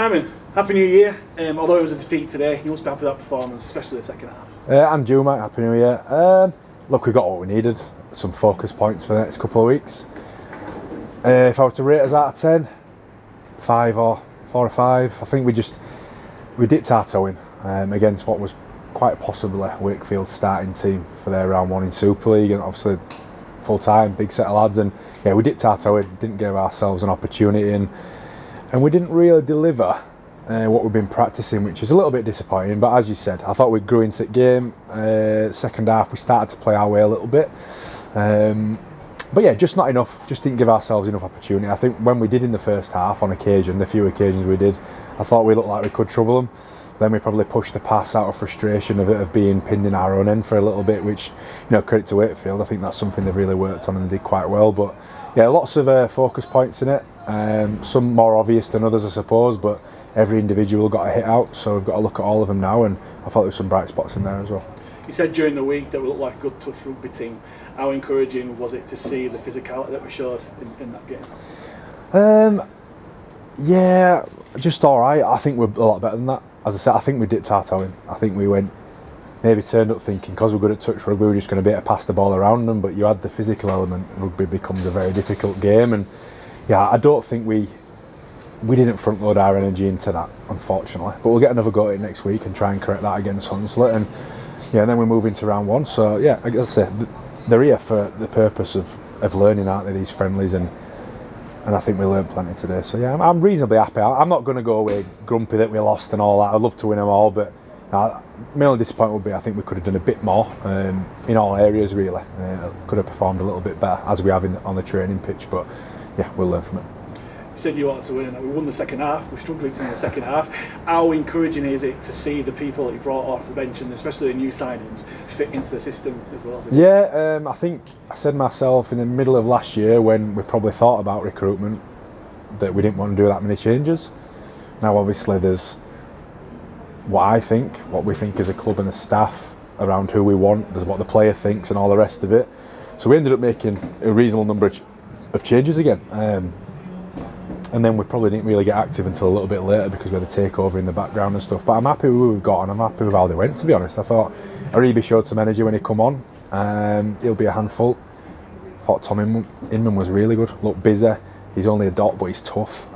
Simon, Happy New Year. Although it was a defeat today, you must be happy with that performance, especially the second half. And you, mate, Happy New Year. Look, we got what we needed, some focus points for the next couple of weeks. If I were to rate us out of 10, 5 or 4 or 5, I think we dipped our toe in against what was quite possibly Wakefield's starting team for their round 1 in Super League, and obviously full time, big set of lads, and yeah, we dipped our toe in, didn't give ourselves an opportunity, and we didn't really deliver what we've been practicing, which is a little bit disappointing. But as you said, I thought we grew into the game. Second half we started to play our way a little bit, but yeah, just not enough, just didn't give ourselves enough opportunity. I think when we did in the first half, on occasion, the few occasions we did, I thought we looked like we could trouble them. Then we probably pushed the pass out of frustration of being pinned in our own end for a little bit, which, credit to Wakefield, I think that's something they've really worked on and did quite well. But yeah, lots of focus points in it, some more obvious than others, I suppose, but every individual got a hit out, so we've got to look at all of them now, and I thought there was some bright spots in there as well. You said during the week that we looked like a good touch rugby team. How encouraging was it to see the physicality that we showed in that game? Yeah, just alright. I think we're a lot better than that. As I said, I think we dipped our toe in. I think we turned up thinking because we're good at touch rugby, we're just going to be able to pass the ball around them, but you add the physical element, rugby becomes a very difficult game, and yeah, I don't think we didn't front load our energy into that, unfortunately. But we'll get another go at it next week and try and correct that against Hunslet, and yeah, and then we move into round 1. So yeah, I guess they're here for the purpose of learning, aren't they, these friendlies, and I think we learned plenty today. So yeah, I'm reasonably happy. I'm not going to go away grumpy that we lost and all that. I'd love to win them all, but my only disappointment would be I think we could have done a bit more in all areas, really. Could have performed a little bit better, as we have on the training pitch, but yeah, we'll learn from it. You said you wanted to win, and we won the second half. We struggled in the second half. How encouraging is it to see the people that you brought off the bench, and especially the new signings, fit into the system as well? Yeah, I think I said myself in the middle of last year, when we probably thought about recruitment, that we didn't want to do that many changes. Now obviously there's what we think as a club and the staff around who we want, there's what the player thinks and all the rest of it. So we ended up making a reasonable number of changes again. And then we probably didn't really get active until a little bit later because we had a takeover in the background and stuff. But I'm happy with who we've got, and I'm happy with how they went, to be honest. I thought Aribi showed some energy when he come on. He'll be a handful. I thought Tom Inman was really good. Looked busy. He's only a dot, but he's tough.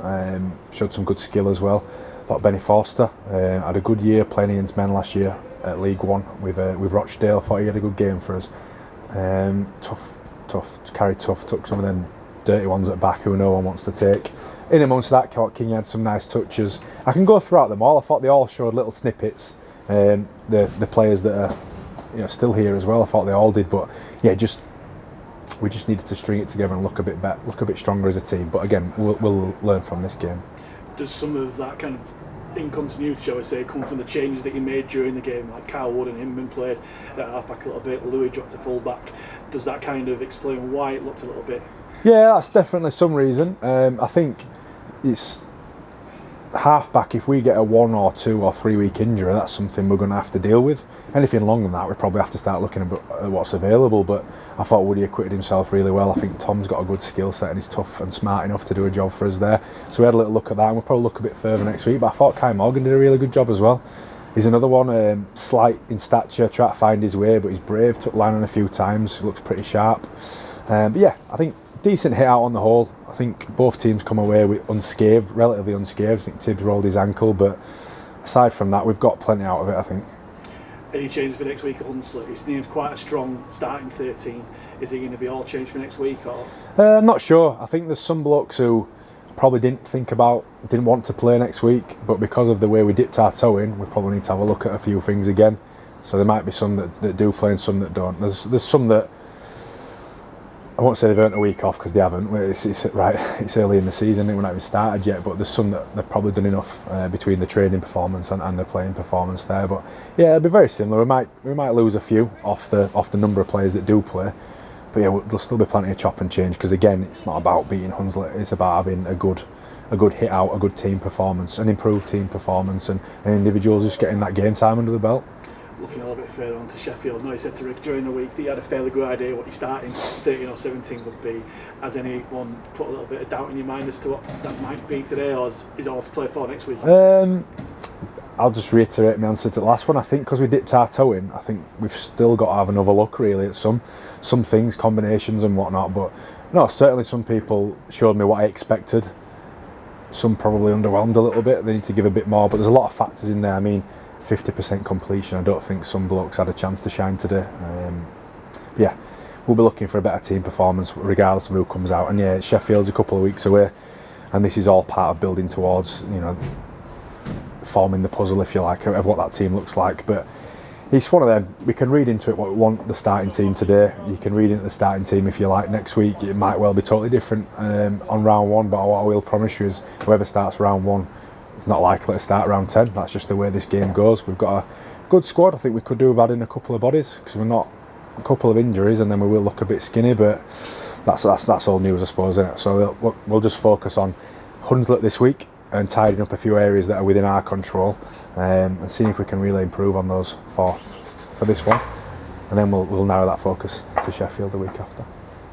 Showed some good skill as well. I thought Benny Forster had a good year playing against men last year at League One with Rochdale. I thought he had a good game for us. Tough, carried tough. Took some of them dirty ones at back who no one wants to take. In amongst that, King had some nice touches. I can go throughout them all. I thought they all showed little snippets. The players that are still here as well, I thought they all did. But yeah, we just needed to string it together and look a bit better, look a bit stronger as a team. But again, we'll learn from this game. Does some of that kind of incontinuity, shall we say, come from the changes that you made during the game? Like Kyle Wood and Hinman played at half-back a little bit, Louis dropped to full-back. Does that kind of explain why it looked a little bit? Yeah, that's definitely some reason. I think it's half-back. If we get a 1 or 2 or 3 week injury, that's something we're going to have to deal with. Anything longer than that, we probably have to start looking at what's available. But I thought Woody acquitted himself really well. I think Tom's got a good skill set and he's tough and smart enough to do a job for us there. So we had a little look at that, and we'll probably look a bit further next week. But I thought Kai Morgan did a really good job as well. He's another one, slight in stature, trying to find his way, but he's brave, took line on a few times, he looks pretty sharp. But yeah, I think decent hit out on the whole. I think both teams come away with relatively unscathed. I think Tibbs rolled his ankle, but aside from that, we've got plenty out of it, I think. Any change for next week at Hunslet? He seems quite a strong starting 13. Is it going to be all changed for next week? Or? I'm not sure. I think there's some blokes who probably didn't want to play next week, but because of the way we dipped our toe in, we probably need to have a look at a few things again. So there might be some that do play and some that don't. There's some that I won't say they've earned a week off because they haven't. It's early in the season, we're not even started yet, but there's some that they've probably done enough between the training performance and the playing performance there. But yeah, it'll be very similar. We might lose a few off the number of players that do play, but yeah, there'll still be plenty of chop and change because again, it's not about beating Hunslet. It's about having a good hit out, a good team performance, an improved team performance, and individuals just getting that game time under the belt. looking a little bit further on to Sheffield, no, he said to Rick during the week that he had a fairly good idea what your starting 13 or 17 would be. Has anyone put a little bit of doubt in your mind as to what that might be today, or is it all to play for next week? I'll just reiterate my answer to the last one. I think because we dipped our toe in, I think we've still got to have another look really at some things, combinations and whatnot. But no, certainly some people showed me what I expected. Some probably underwhelmed a little bit. They need to give a bit more, but there's a lot of factors in there. I mean, 50% completion. I don't think some blokes had a chance to shine today. Yeah, we'll be looking for a better team performance regardless of who comes out. And yeah, Sheffield's a couple of weeks away, and this is all part of building towards, you know, forming the puzzle, if you like, of what that team looks like. But it's one of them. We can read into it what we want the starting team today. You can read into the starting team if you like next week. It might well be totally different on round one, but what I will promise you is whoever starts round one is not likely to start round 10. That's just the way this game goes. We've got a good squad. I think we could do with adding a couple of bodies because we're not a couple of injuries, and then we will look a bit skinny, but that's all news, I suppose, isn't it? So we'll just focus on Hunslet this week and tidying up a few areas that are within our control, and seeing if we can really improve on those for this one, and then we'll narrow that focus to Sheffield the week after.